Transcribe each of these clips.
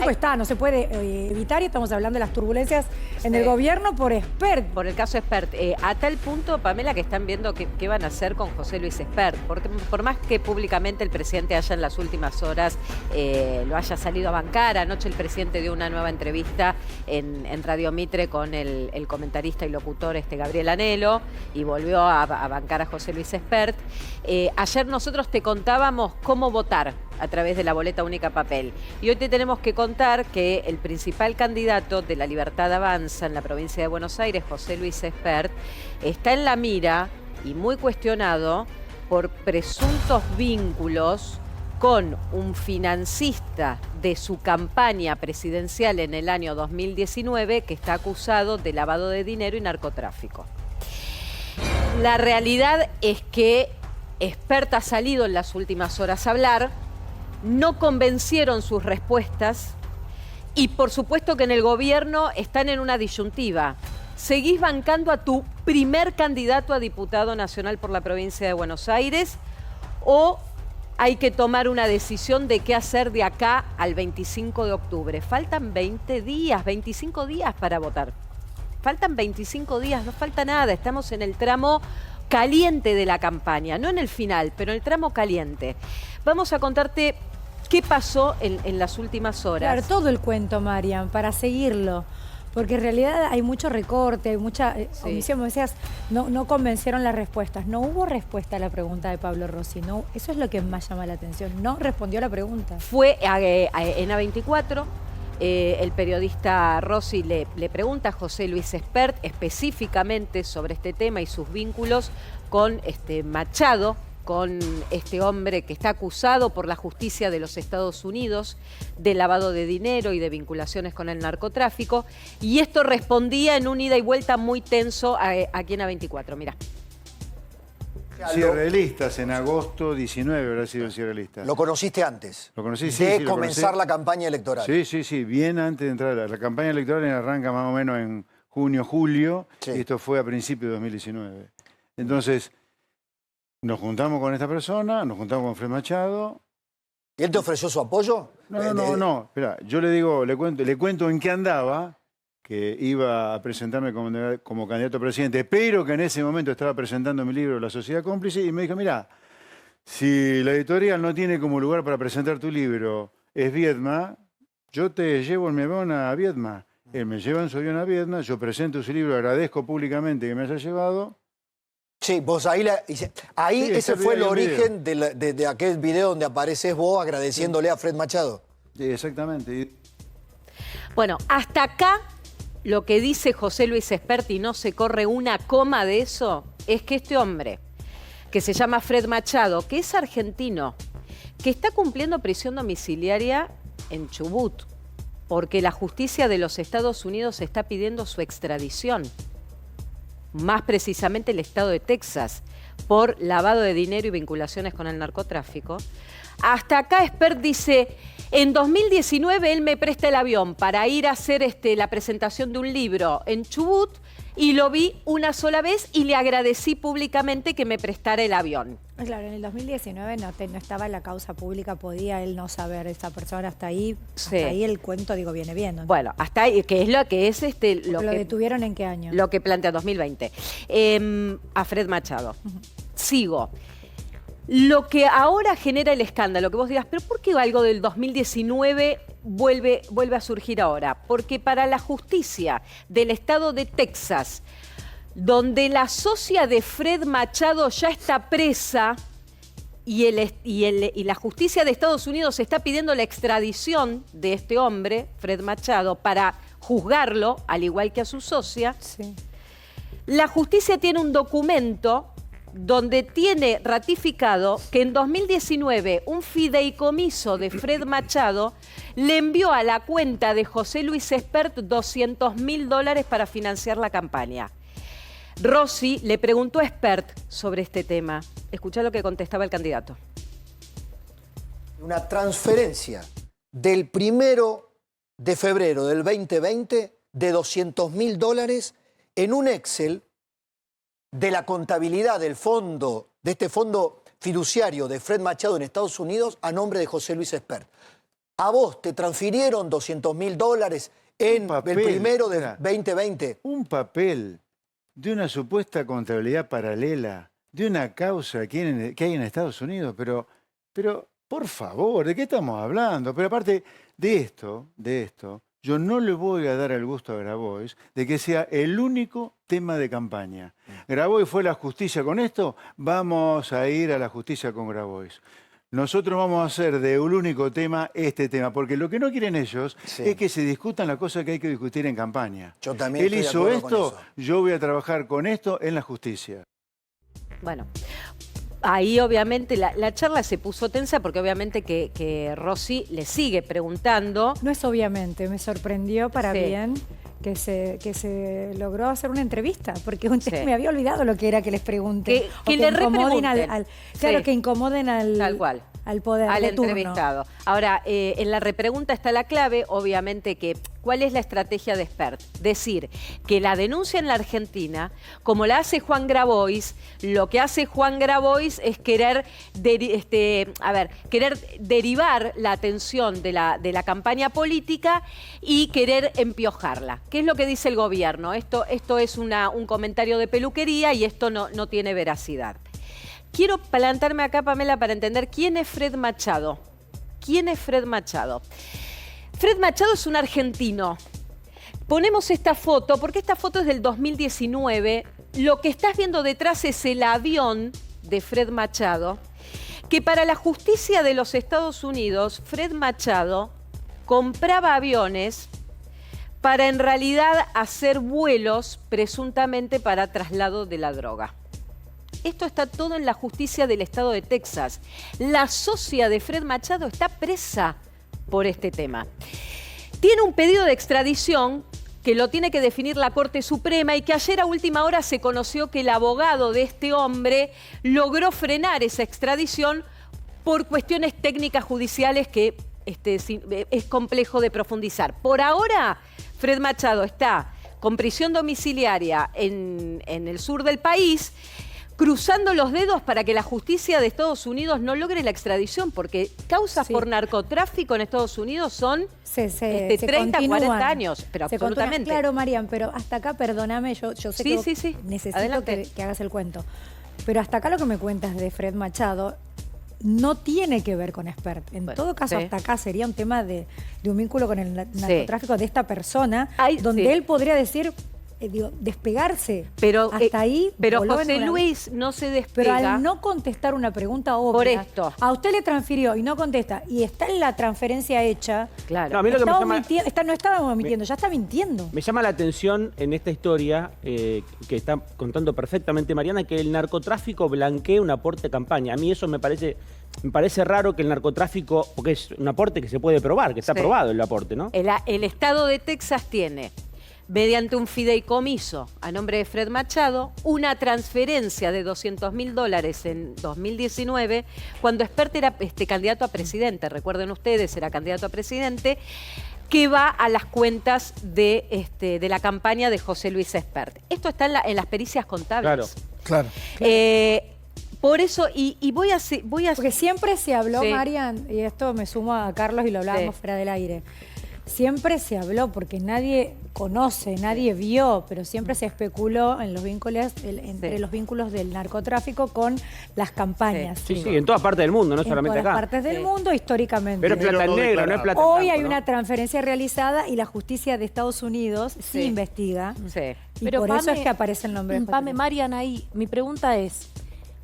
tiempo está, no se puede evitar y estamos hablando de las turbulencias en el gobierno por Espert. Por el caso Espert. A tal punto, Pamela, que están viendo qué van a hacer con José Luis Espert. Porque por más que públicamente el presidente haya en las últimas horas lo haya salido a bancar, anoche el presidente dio una nueva entrevista en Radio Mitre con el comentarista y locutor Gabriel Anelo y volvió a bancar a José Luis Espert. Ayer nosotros te contábamos cómo votar a través de la boleta única papel. Y hoy te tenemos que contar que el principal candidato de La Libertad Avanza en la provincia de Buenos Aires, José Luis Espert, está en la mira y muy cuestionado por presuntos vínculos con un financista de su campaña presidencial en el año 2019 que está acusado de lavado de dinero y narcotráfico. La realidad es que Espert ha salido en las últimas horas a hablar, no convencieron sus respuestas y por supuesto que en el gobierno están en una disyuntiva. ¿Seguís bancando a tu primer candidato a diputado nacional por la provincia de Buenos Aires o hay que tomar una decisión de qué hacer de acá al 25 de octubre? Faltan 25 días para votar. Faltan 25 días, no falta nada. Estamos en el tramo caliente de la campaña, no en el final, pero en el tramo caliente. Vamos a contarte qué pasó en las últimas horas. Claro, todo el cuento, Marian, para seguirlo. Porque en realidad hay mucho recorte, hay mucha omisión. Me decías, no convencieron las respuestas. No hubo respuesta a la pregunta de Pablo Rossi. No, eso es lo que más llama la atención. No respondió a la pregunta. Fue en A24, el periodista Rossi le pregunta a José Luis Espert específicamente sobre este tema y sus vínculos con Machado, con este hombre que está acusado por la justicia de los Estados Unidos de lavado de dinero y de vinculaciones con el narcotráfico. Y esto respondía en un ida y vuelta muy tenso aquí en A24. Mirá. Cierre de listas en agosto 19 habrá sido el cierre de listas. ¿Lo conociste antes? Lo conocí, sí. De comenzar la campaña electoral. Sí, bien antes de entrar. La campaña electoral arranca más o menos en junio, julio, y esto fue a principios de 2019. Entonces, nos juntamos con esta persona, nos juntamos con Fred Machado. ¿Y él te ofreció su apoyo? No. Espera, yo le cuento en qué andaba, que iba a presentarme como candidato a presidente, pero que en ese momento estaba presentando mi libro La Sociedad Cómplice, y me dijo, mira, si la editorial no tiene como lugar para presentar tu libro es Viedma, yo te llevo en mi avión a Viedma. Él me lleva en su avión a Viedma, yo presento su libro, agradezco públicamente que me haya llevado. Sí, vos ahí ese fue el origen de aquel video donde apareces vos agradeciéndole a Fred Machado. Sí, exactamente. Bueno, hasta acá lo que dice José Luis Espert, y no se corre una coma de eso, es que este hombre, que se llama Fred Machado, que es argentino, que está cumpliendo prisión domiciliaria en Chubut, porque la justicia de los Estados Unidos está pidiendo su extradición, más precisamente el estado de Texas, por lavado de dinero y vinculaciones con el narcotráfico. Hasta acá Espert dice, en 2019 él me presta el avión para ir a hacer la presentación de un libro en Chubut y lo vi una sola vez y le agradecí públicamente que me prestara el avión. Claro, en el 2019 no estaba en la causa pública, podía él no saber esa persona hasta ahí. Sí. Hasta ahí el cuento, viene bien, ¿no? Bueno, hasta ahí, que es lo que es ¿Lo detuvieron en qué año? Lo que plantea 2020. A Fred Machado. Sigo. Lo que ahora genera el escándalo, que vos digas, pero ¿por qué algo del 2019 vuelve a surgir ahora? Porque para la justicia del estado de Texas, donde la socia de Fred Machado ya está presa y la justicia de Estados Unidos está pidiendo la extradición de este hombre, Fred Machado, para juzgarlo, al igual que a su socia, la justicia tiene un documento donde tiene ratificado que en 2019 un fideicomiso de Fred Machado le envió a la cuenta de José Luis Espert $200.000 para financiar la campaña. Rossi le preguntó a Espert sobre este tema. Escuchá lo que contestaba el candidato. Una transferencia del 1 de febrero del 2020 de $200.000 en un Excel de la contabilidad del fondo, de este fondo fiduciario de Fred Machado en Estados Unidos a nombre de José Luis Espert. ¿A vos te transfirieron $200.000 en papel, el primero del mira. 2020? Un papel de una supuesta contabilidad paralela, de una causa que hay en Estados Unidos, pero, por favor, ¿de qué estamos hablando? Pero aparte de esto, yo no le voy a dar el gusto a Grabois de que sea el único tema de campaña. Grabois fue a la justicia con esto, vamos a ir a la justicia con Grabois. Nosotros vamos a hacer de un único tema este tema, porque lo que no quieren ellos es que se discutan las cosas que hay que discutir en campaña. Yo también Él estoy de hizo acuerdo con esto, eso. yo voy a trabajar con esto en la justicia. Bueno, ahí obviamente la charla se puso tensa porque obviamente que Rossi le sigue preguntando. No es obviamente, me sorprendió para Sí. bien que se logró hacer una entrevista, porque Sí. me había olvidado lo que era que les pregunten. Que o le incomoden repregunten. claro, Sí. que incomoden Tal cual. al poder Al de turno. entrevistado. Ahora, en la repregunta está la clave, obviamente, que ¿cuál es la estrategia de Spert? Decir que la denuncia en la Argentina, como la hace Juan Grabois, lo que hace Juan Grabois es querer derivar la atención de la campaña política y querer empiojarla. ¿Qué es lo que dice el gobierno? Esto es un comentario de peluquería y esto no tiene veracidad. Quiero plantarme acá, Pamela, para entender quién es Fred Machado. ¿Quién es Fred Machado? Fred Machado es un argentino. Ponemos esta foto, porque esta foto es del 2019. Lo que estás viendo detrás es el avión de Fred Machado, que para la justicia de los Estados Unidos, Fred Machado compraba aviones para en realidad hacer vuelos presuntamente para traslado de la droga. Esto está todo en la justicia del estado de Texas. La socia de Fred Machado está presa por este tema. Tiene un pedido de extradición que lo tiene que definir la Corte Suprema y que ayer a última hora se conoció que el abogado de este hombre logró frenar esa extradición por cuestiones técnicas judiciales que es complejo de profundizar. Por ahora, Fred Machado está con prisión domiciliaria en el sur del país, cruzando los dedos para que la justicia de Estados Unidos no logre la extradición, porque causas por narcotráfico en Estados Unidos son 30, 40 años, pero absolutamente. Claro, Marian, pero hasta acá, perdóname, yo sé Sí, que sí. necesito Adelante. que hagas el cuento. Pero hasta acá lo que me cuentas de Fred Machado no tiene que ver con Spert. En todo caso, hasta acá sería un tema de un vínculo con el narcotráfico de esta persona, donde él podría decir, despegarse. Pero, hasta ahí. Pero José Luis no se despega. Pero al no contestar una pregunta obvia, por esto. a usted le transfirió y no contesta, y está en la transferencia hecha. Claro. No, a mí lo que me llama, no estábamos mintiendo, ya está mintiendo. me llama la atención en esta historia que está contando perfectamente Mariana, que el narcotráfico blanquea un aporte de campaña. A mí eso me parece raro que el narcotráfico, porque es un aporte que se puede probar, que está probado el aporte, ¿no? El estado de Texas tiene, mediante un fideicomiso a nombre de Fred Machado, una transferencia de $200.000 en 2019, cuando Spert era candidato a presidente. Recuerden ustedes, era candidato a presidente, que va a las cuentas de la campaña de José Luis Spert. Esto está en las pericias contables. Claro. Por eso, y voy a... Porque siempre se habló, Sí. Marian, y esto me sumo a Carlos y lo hablábamos fuera del aire. Siempre se habló, porque nadie conoce, nadie vio, pero siempre se especuló en los vínculos, entre los vínculos del narcotráfico con las campañas. Sí, en todas partes del mundo, no En solamente todas acá. partes del mundo, históricamente. Pero es plata en negro, no es plata en Hoy blanco, hay ¿no? una transferencia realizada y la justicia de Estados Unidos sí investiga. Sí. Y Pero por eso Pame, es que aparece el nombre de Pame, Marian, ahí, mi pregunta es,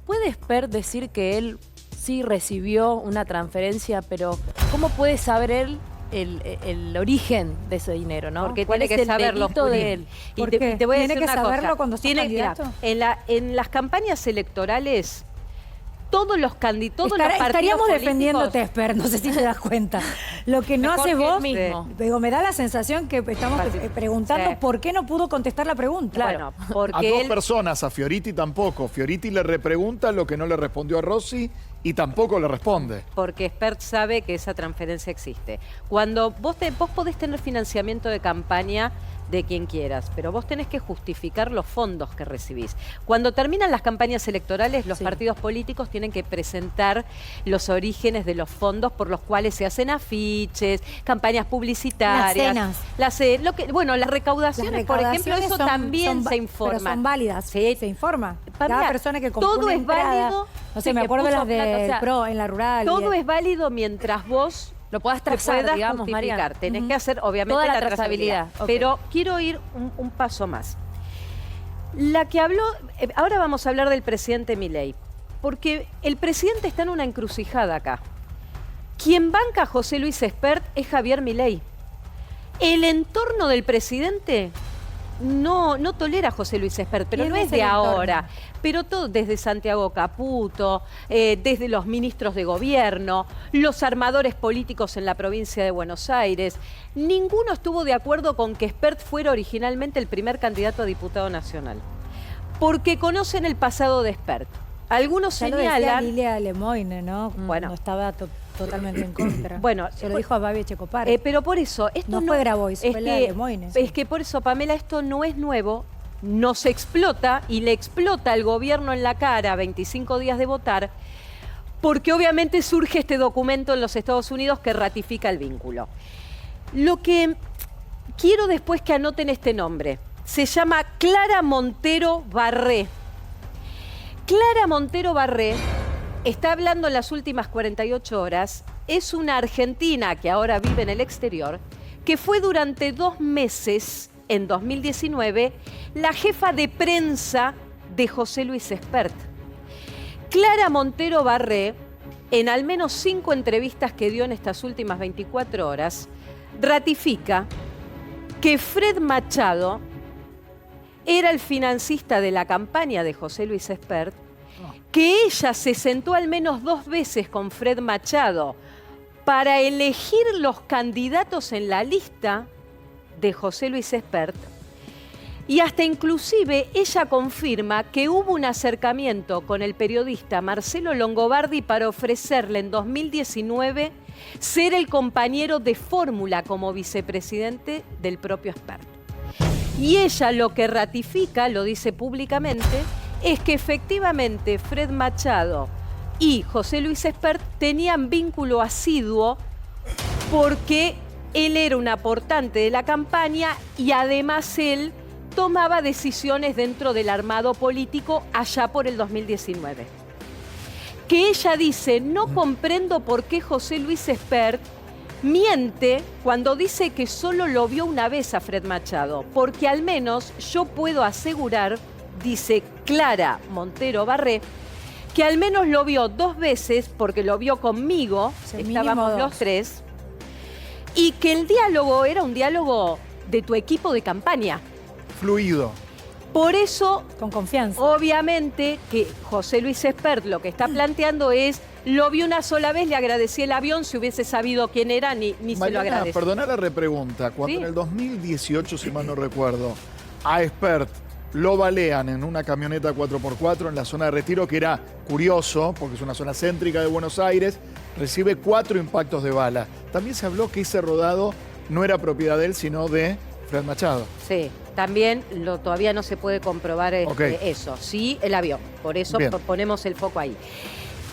¿puede Spert decir que él sí recibió una transferencia, pero ¿cómo puede saber él el origen de ese dinero, ¿no? Porque ¿Cuál tiene es que el saberlo delito Juli. de él? Y ¿Por te qué? voy a ¿Tiene decir que una saberlo cosa. cuando sos Mira, candidato? en las campañas electorales, todos los partidos Estaríamos políticos- defendiéndote, Spert, no sé si te das cuenta. Lo que no Mejor hace que él vos, mismo. digo, me da la sensación que estamos preguntando Sí. por qué no pudo contestar la pregunta. Bueno, A porque dos él... personas, a Fioriti tampoco. Fioriti le repregunta lo que no le respondió a Rossi y tampoco le responde. Porque Spert sabe que esa transferencia existe. Cuando vos podés tener financiamiento de campaña de quien quieras, pero vos tenés que justificar los fondos que recibís. Cuando terminan las campañas electorales, los partidos políticos tienen que presentar los orígenes de los fondos por los cuales se hacen afiches, campañas publicitarias. Las cenas. Las recaudaciones, por ejemplo, eso también se informa. Pero son válidas, Sí. se informa. Pamela, Cada persona que compra todo una es entrada, válido. no sé, Sí, me que acuerdo puso las del plata, o sea, PRO en la rural. Todo es válido mientras vos Lo puedas te trazar, puedas digamos, justificar. Mariana. Tenés que hacer, obviamente, Toda la la trazabilidad. trazabilidad, ok. Pero quiero ir un paso más. La que habló, ahora vamos a hablar del presidente Milei, porque el presidente está en una encrucijada acá. Quien banca a José Luis Espert es Javier Milei. El entorno del presidente no tolera a José Luis Espert, pero ¿Quién no es es de el entorno? ahora. Pero todo desde Santiago Caputo, desde los ministros de gobierno, los armadores políticos en la provincia de Buenos Aires. Ninguno estuvo de acuerdo con que Espert fuera originalmente el primer candidato a diputado nacional. Porque conocen el pasado de Espert. Algunos Ya lo decía señalan... Lilia Lemoyne, ¿no? Bueno. No estaba totalmente en contra. Bueno, se lo dijo a Babi Echecopar. pero por eso, esto No no, fue Grabois, fue la de Lemoyne, sí. Es que por eso, Pamela, esto no es nuevo, no se explota y le explota al gobierno en la cara a 25 días de votar, porque obviamente surge este documento en los Estados Unidos que ratifica el vínculo. Lo que quiero después que anoten este nombre, se llama Clara Montero Barré. Clara Montero Barré está hablando en las últimas 48 horas, es una argentina que ahora vive en el exterior, que fue durante 2 meses, en 2019, la jefa de prensa de José Luis Espert. Clara Montero Barré, en al menos 5 entrevistas que dio en estas últimas 24 horas, ratifica que Fred Machado era el financista de la campaña de José Luis Espert, que ella se sentó al menos 2 veces con Fred Machado para elegir los candidatos en la lista de José Luis Espert, y hasta inclusive ella confirma que hubo un acercamiento con el periodista Marcelo Longobardi para ofrecerle en 2019 ser el compañero de fórmula como vicepresidente del propio Espert. Y ella lo que ratifica, lo dice públicamente, es que efectivamente Fred Machado y José Luis Espert tenían vínculo asiduo porque él era un aportante de la campaña y además él tomaba decisiones dentro del armado político allá por el 2019. Que ella dice, no comprendo por qué José Luis Espert miente cuando dice que solo lo vio una vez a Fred Machado, porque al menos yo puedo asegurar, dice Clara Montero Barré, que al menos lo vio 2 veces, porque lo vio conmigo, estábamos los 3, y que el diálogo era un diálogo de tu equipo de campaña. Fluido. Por eso, con confianza. Obviamente que José Luis Espert lo que está planteando es, lo vi una sola vez, le agradecí el avión, si hubiese sabido quién era, ni se lo Mariana, agradece. perdona la repregunta. Cuando ¿Sí? en el 2018, si mal no recuerdo, a Espert lo balean en una camioneta 4x4 en la zona de Retiro, que era curioso, porque es una zona céntrica de Buenos Aires, recibe 4 impactos de bala. También se habló que ese rodado no era propiedad de él, sino de Fred Machado. Sí, también todavía no se puede comprobar Ok. eso. Sí, el avión. Por eso Bien. ponemos el foco ahí.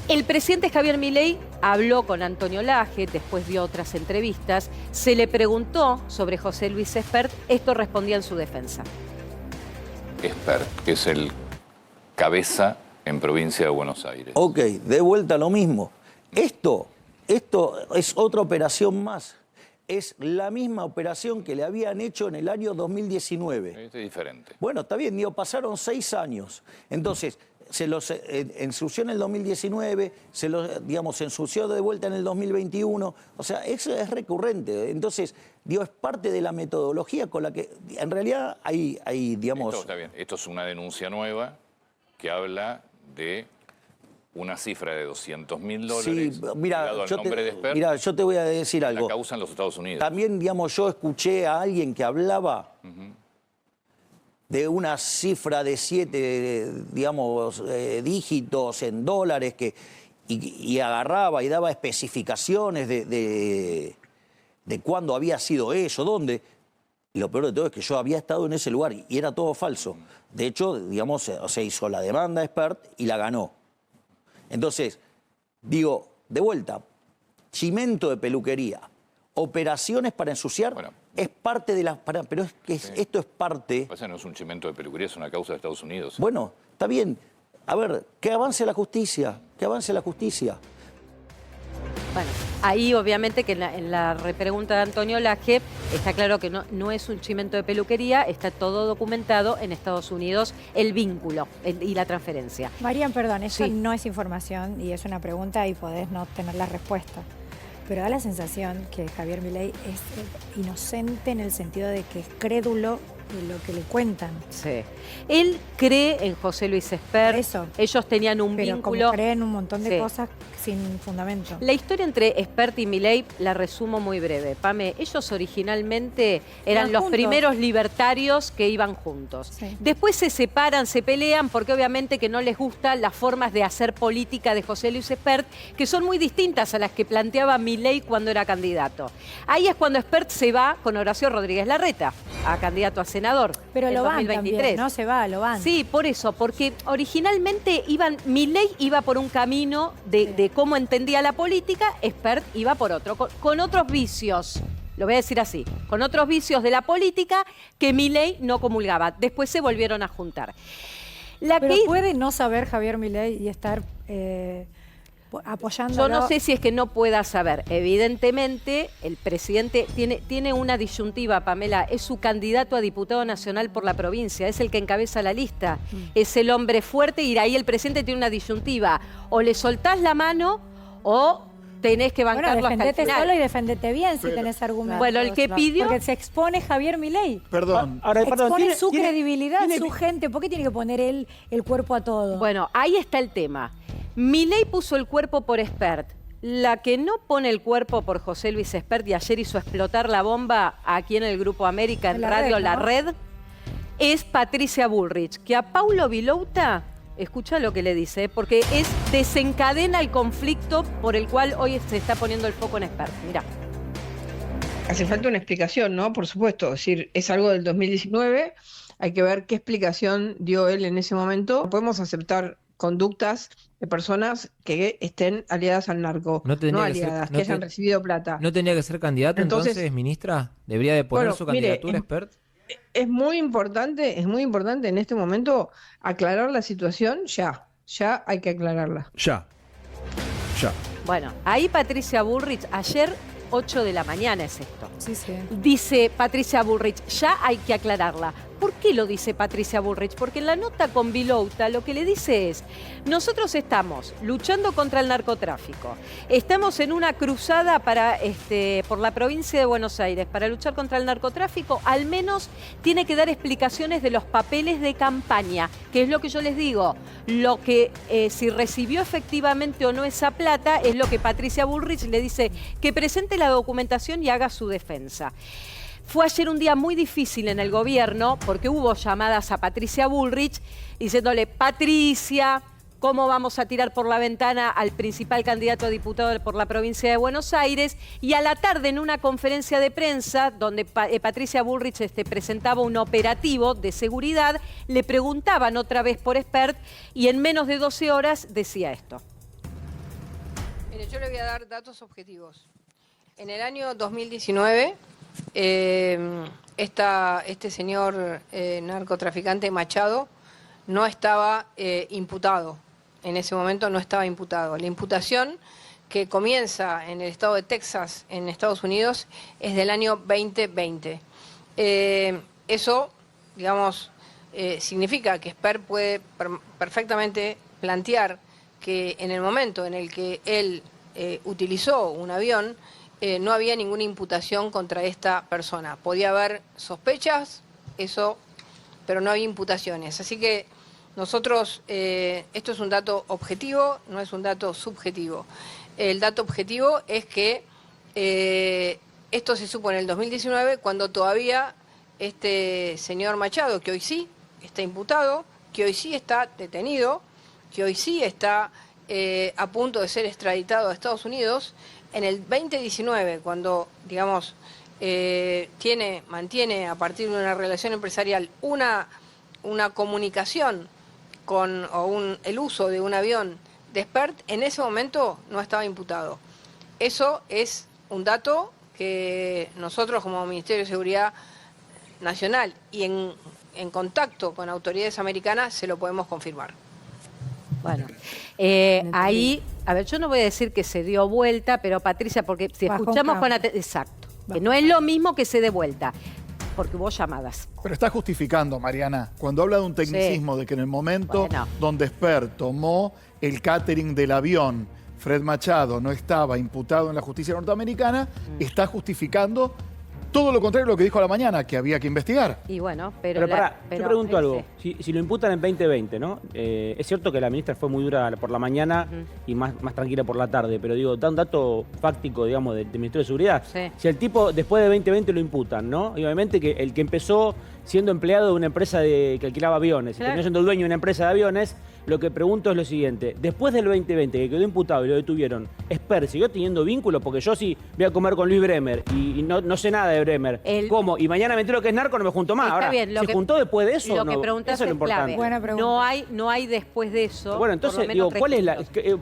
El presidente Javier Milei habló con Antonio Laje, después dio otras entrevistas. Se le preguntó sobre José Luis Espert. Esto respondía en su defensa. Espert, que es el cabeza en provincia de Buenos Aires. Ok, de vuelta a lo mismo. Esto es otra operación más. Es la misma operación que le habían hecho en el año 2019. Este es diferente. Bueno, está bien, digo, pasaron 6 años. Entonces, se los ensució en el 2019, se los, digamos, ensució de vuelta en el 2021. O sea, eso es recurrente. Entonces, digo, es parte de la metodología con la que, en realidad, hay digamos... Esto está bien. Esto es una denuncia nueva que habla de una cifra de $200.000 Sí, mira, ligado al nombre de Espert. yo te voy a decir algo. La causa en los Estados Unidos. También, digamos, yo escuché a alguien que hablaba de una cifra de 7, digamos, dígitos en dólares y agarraba y daba especificaciones de cuándo había sido eso, dónde. Y lo peor de todo es que yo había estado en ese lugar y era todo falso. De hecho, digamos, se hizo la demanda de Spert y la ganó. Entonces, digo, de vuelta, chimento de peluquería, operaciones para ensuciar, Bueno. es parte de las... Pero es que esto es parte... Pasa, no es un chimento de peluquería, es una causa de Estados Unidos. Bueno, está bien. A ver, que avance la justicia, que avance la justicia. Bueno, ahí obviamente que en la repregunta de Antonio Laje está claro que no es un chimento de peluquería, está todo documentado en Estados Unidos, el vínculo y la transferencia. Marian, perdón, eso Sí. no es información y es una pregunta y podés no tener la respuesta. Pero da la sensación que Javier Milei es inocente en el sentido de que es crédulo de lo que le cuentan. Sí. Él cree en José Luis Espert. Eso. Ellos tenían un Pero vínculo. como creen un montón de Sí. cosas sin fundamento. La historia entre Espert y Milei la resumo muy breve. Pame, ellos originalmente eran Iban los juntos. primeros libertarios que iban juntos. Sí. Después se separan, se pelean porque obviamente que no les gustan las formas de hacer política de José Luis Espert, que son muy distintas a las que planteaba Milei cuando era candidato. Ahí es cuando Espert se va con Horacio Rodríguez Larreta a candidato a senador. Pero en lo van 2023. también, no se va, lo van. Sí, por eso, porque originalmente Milei iba por un camino de cómo entendía la política, Espert iba por otro, con otros vicios, lo voy a decir así, con otros vicios de la política que Milei no comulgaba. Después se volvieron a juntar. Pero puede no saber Javier Milei y estar apoyándolo. Yo no sé si es que no pueda saber. Evidentemente, el presidente tiene una disyuntiva, Pamela. Es su candidato a diputado nacional por la provincia. Es el que encabeza la lista. Es el hombre fuerte y ahí el presidente tiene una disyuntiva. O le soltás la mano o tenés que bancarlo hasta el defendete final. solo y defendete bien si tenés argumentos. Bueno, el que pidió... Porque se expone Javier Milei. Perdón. Ahora, perdón, Expone tiene- su tiene- credibilidad, tiene- su gente. ¿Por qué tiene que poner él el cuerpo a todo? Bueno, ahí está el tema. Milei puso el cuerpo por Espert. La que no pone el cuerpo por José Luis Espert y ayer hizo explotar la bomba aquí en el Grupo América, en La Radio Red, La ¿no? Red, es Patricia Bullrich, que a Paulo Vilouta, escucha lo que le dice, porque desencadena el conflicto por el cual hoy se está poniendo el foco en Espert. Mirá. Hace falta una explicación, ¿no? Por supuesto, es decir, es algo del 2019, hay que ver qué explicación dio él en ese momento. No podemos aceptar conductas de personas que estén aliadas al narco, No tendría que ser- aliadas, no que hayan te- recibido plata. ¿No tendría que ser candidato entonces, ministra? ¿Debería de poner Bueno, su mire, candidatura, Espert? Es muy importante en este momento aclarar la situación ya hay que aclararla. Ya. Bueno, ahí Patricia Bullrich, ayer 8 de la mañana es esto. Sí, sí. Dice Patricia Bullrich, ya hay que aclararla. ¿Por qué lo dice Patricia Bullrich? Porque en la nota con Vilouta lo que le dice es, nosotros estamos luchando contra el narcotráfico, estamos en una cruzada por la provincia de Buenos Aires para luchar contra el narcotráfico, al menos tiene que dar explicaciones de los papeles de campaña, que es lo que yo les digo, lo que si recibió efectivamente o no esa plata es lo que Patricia Bullrich le dice, que presente la documentación y haga su defensa. Fue ayer un día muy difícil en el gobierno porque hubo llamadas a Patricia Bullrich diciéndole, Patricia, ¿cómo vamos a tirar por la ventana al principal candidato a diputado por la provincia de Buenos Aires? Y a la tarde en una conferencia de prensa donde Patricia Bullrich presentaba un operativo de seguridad, le preguntaban otra vez por Espert y en menos de 12 horas decía esto. Mire, yo le voy a dar datos objetivos. En el año 2019... este señor narcotraficante Machado no estaba imputado. En ese momento no estaba imputado. La imputación que comienza en el estado de Texas, en Estados Unidos, es del año 2020. Eso, digamos, significa que Espert puede perfectamente plantear que en el momento en el que él utilizó un avión, no había ninguna imputación contra esta persona. Podía haber sospechas, pero no había imputaciones. Así que nosotros, esto es un dato objetivo, no es un dato subjetivo. El dato objetivo es que esto se supo en el 2019, cuando todavía este señor Machado, que hoy sí está imputado, que hoy sí está detenido, que hoy sí está a punto de ser extraditado a Estados Unidos, en el 2019, cuando, digamos, mantiene a partir de una relación empresarial una comunicación el uso de un avión de Spert, en ese momento no estaba imputado. Eso es un dato que nosotros como Ministerio de Seguridad Nacional y en contacto con autoridades americanas se lo podemos confirmar. Bueno, ahí, a ver, yo no voy a decir que se dio vuelta, pero Patricia, porque si escuchamos con atención, exacto, que no es lo mismo que se dé vuelta, porque hubo llamadas. Pero está justificando, Mariana, cuando habla de un tecnicismo de que en el momento donde Spert tomó el catering del avión, Fred Machado no estaba imputado en la justicia norteamericana, está justificando todo lo contrario a lo que dijo a la mañana, que había que investigar. Y bueno, pero yo pregunto algo. Si lo imputan en 2020, ¿no? Es cierto que la ministra fue muy dura por la mañana y más tranquila por la tarde, pero digo, da un dato fáctico, digamos, del Ministerio de Seguridad. Sí. Si el tipo después de 2020 lo imputan, ¿no? Y obviamente que el que empezó siendo empleado de una empresa que alquilaba aviones, y terminó siendo el dueño de una empresa de aviones, lo que pregunto es lo siguiente. Después del 2020, que quedó imputado y lo detuvieron, ¿Spert siguió teniendo vínculos? Porque yo sí voy a comer con Luis Bremer y no sé nada de Bremer. ¿Cómo? Y mañana me entero que es narco, no me junto más. Ahora, bien, ¿se juntó después de eso lo o no? que preguntaste Eso es lo importante. Buena pregunta. No hay después de eso. Bueno, entonces, digo,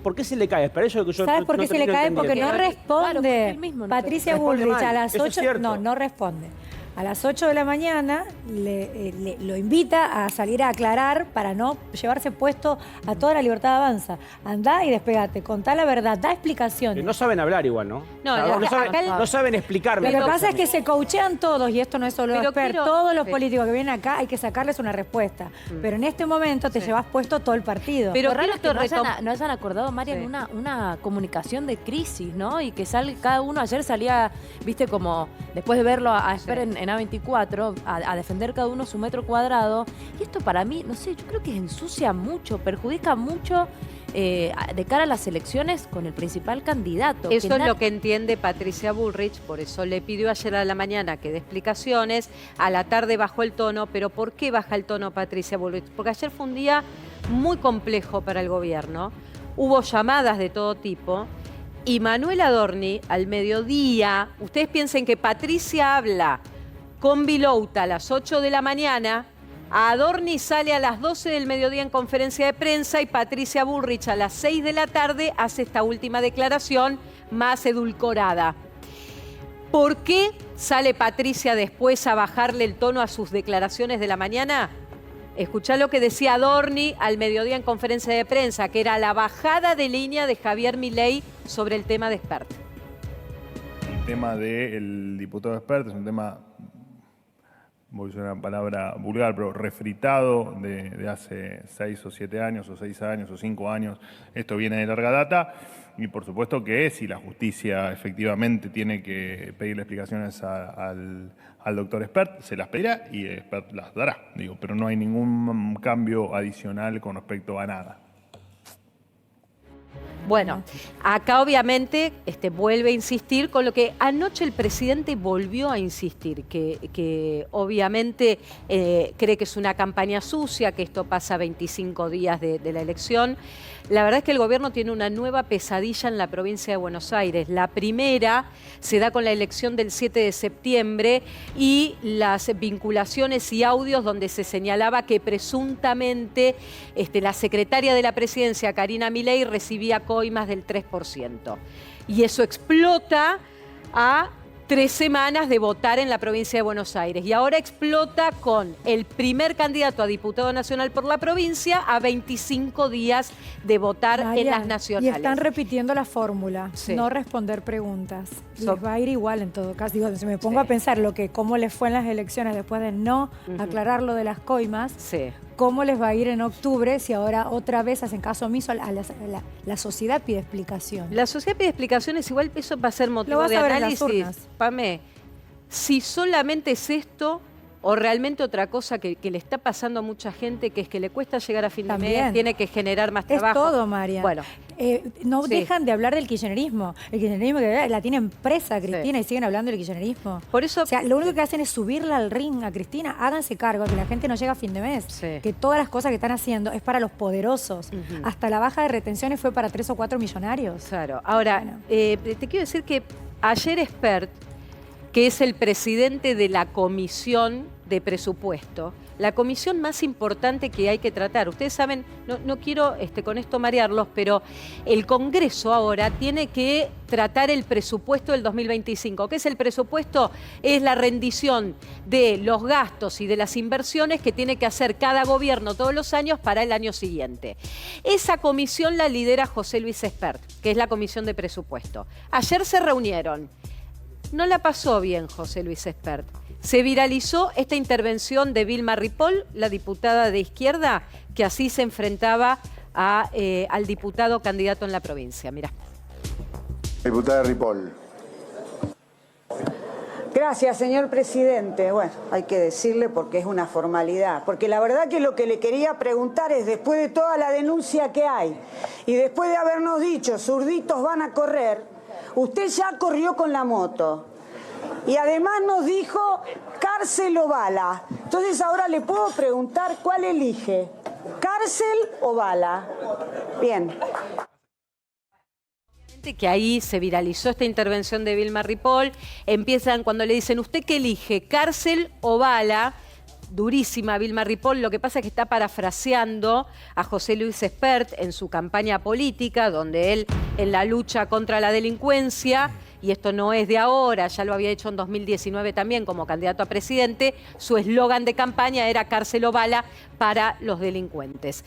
¿por qué se le cae? Para eso que yo ¿Sabes por qué se le cae? Porque no responde. mismo Patricia Bullrich a las 8... No responde. A las 8 de la mañana lo invita a salir a aclarar para no llevarse puesto a toda la libertad avanza. Andá y despegate, contá la verdad, da explicaciones. No saben hablar igual, ¿no? No saben explicarme. Lo que pasa es que se coachean todos, y esto no es solo Spert, todos los políticos que vienen acá hay que sacarles una respuesta. Pero en este momento te llevas puesto todo el partido. Pero raro que no hayan acordado, Marian, una comunicación de crisis, ¿no? Y que cada uno ayer salía, viste, como después de verlo a Spert en A24, a defender cada uno su metro cuadrado. Y esto para mí, no sé, yo creo que ensucia mucho, perjudica mucho de cara a las elecciones con el principal candidato. Eso es lo que entiende Patricia Bullrich, por eso le pidió ayer a la mañana que dé explicaciones, a la tarde bajó el tono. ¿Pero por qué baja el tono Patricia Bullrich? Porque ayer fue un día muy complejo para el gobierno, hubo llamadas de todo tipo, y Manuel Adorni al mediodía, ustedes piensen que Patricia habla con Vilouta a las 8 de la mañana, Adorni sale a las 12 del mediodía en conferencia de prensa y Patricia Bullrich a las 6 de la tarde hace esta última declaración más edulcorada. ¿Por qué sale Patricia después a bajarle el tono a sus declaraciones de la mañana? Escuchá lo que decía Adorni al mediodía en conferencia de prensa, que era la bajada de línea de Javier Milei sobre el tema de Spert. El tema del diputado Spert es un tema, voy a usar una palabra vulgar, pero refritado de hace 6 o 7 años, o 6 años, o 5 años. Esto viene de larga data y por supuesto que si la justicia efectivamente tiene que pedirle explicaciones al doctor Spert, se las pedirá y Spert las dará, pero no hay ningún cambio adicional con respecto a nada. Bueno, acá obviamente vuelve a insistir con lo que anoche el presidente volvió a insistir, que obviamente cree que es una campaña sucia, que esto pasa 25 días de la elección. La verdad es que el gobierno tiene una nueva pesadilla en la provincia de Buenos Aires. La primera se da con la elección del 7 de septiembre y las vinculaciones y audios donde se señalaba que presuntamente la secretaria de la presidencia, Karina Milei, recibía coimas del 3%. Y eso explota a 3 semanas de votar en la provincia de Buenos Aires. Y ahora explota con el primer candidato a diputado nacional por la provincia a 25 días de votar en las nacionales. Y están repitiendo la fórmula, no responder preguntas. Les va a ir igual en todo caso. Digo, si me pongo a pensar cómo les fue en las elecciones después de no aclarar lo de las coimas, ¿cómo les va a ir en octubre si ahora otra vez hacen caso omiso a la sociedad pide explicación? La sociedad pide explicaciones, igual eso va a ser motivo de análisis. Pame, si solamente es esto o realmente otra cosa que le está pasando a mucha gente, que es que le cuesta llegar a fin de mes, tiene que generar más trabajo. Es todo, María. Bueno, no dejan de hablar del kirchnerismo. El kirchnerismo que la tienen presa, Cristina, y siguen hablando del kirchnerismo. Por eso, o sea, lo único que hacen es subirla al ring a Cristina. Háganse cargo que la gente no llega a fin de mes. Que todas las cosas que están haciendo es para los poderosos. Hasta la baja de retenciones fue para 3 o 4 millonarios. Claro. Ahora, te quiero decir que ayer Spert, que es el presidente de la Comisión de Presupuesto, la comisión más importante que hay que tratar. Ustedes saben, no quiero con esto marearlos, pero el Congreso ahora tiene que tratar el presupuesto del 2025. ¿Qué es el presupuesto? Es la rendición de los gastos y de las inversiones que tiene que hacer cada gobierno todos los años para el año siguiente. Esa comisión la lidera José Luis Espert, que es la Comisión de Presupuesto. Ayer se reunieron. No la pasó bien José Luis Espert. Se viralizó esta intervención de Vilma Ripoll, la diputada de izquierda, que así se enfrentaba al diputado candidato en la provincia. Mirá. Diputada Ripoll. Gracias, señor presidente. Bueno, hay que decirle porque es una formalidad. Porque la verdad que lo que le quería preguntar es, después de toda la denuncia que hay y después de habernos dicho, zurditos van a correr, usted ya corrió con la moto. Y además nos dijo cárcel o bala. Entonces ahora le puedo preguntar cuál elige, cárcel o bala. Bien. Que ahí se viralizó esta intervención de Vilma Ripoll. Empiezan cuando le dicen, ¿usted qué elige, cárcel o bala? Durísima Vilma Ripoll, lo que pasa es que está parafraseando a José Luis Espert en su campaña política, donde él en la lucha contra la delincuencia, y esto no es de ahora, ya lo había hecho en 2019 también como candidato a presidente, su eslogan de campaña era cárcel o bala para los delincuentes.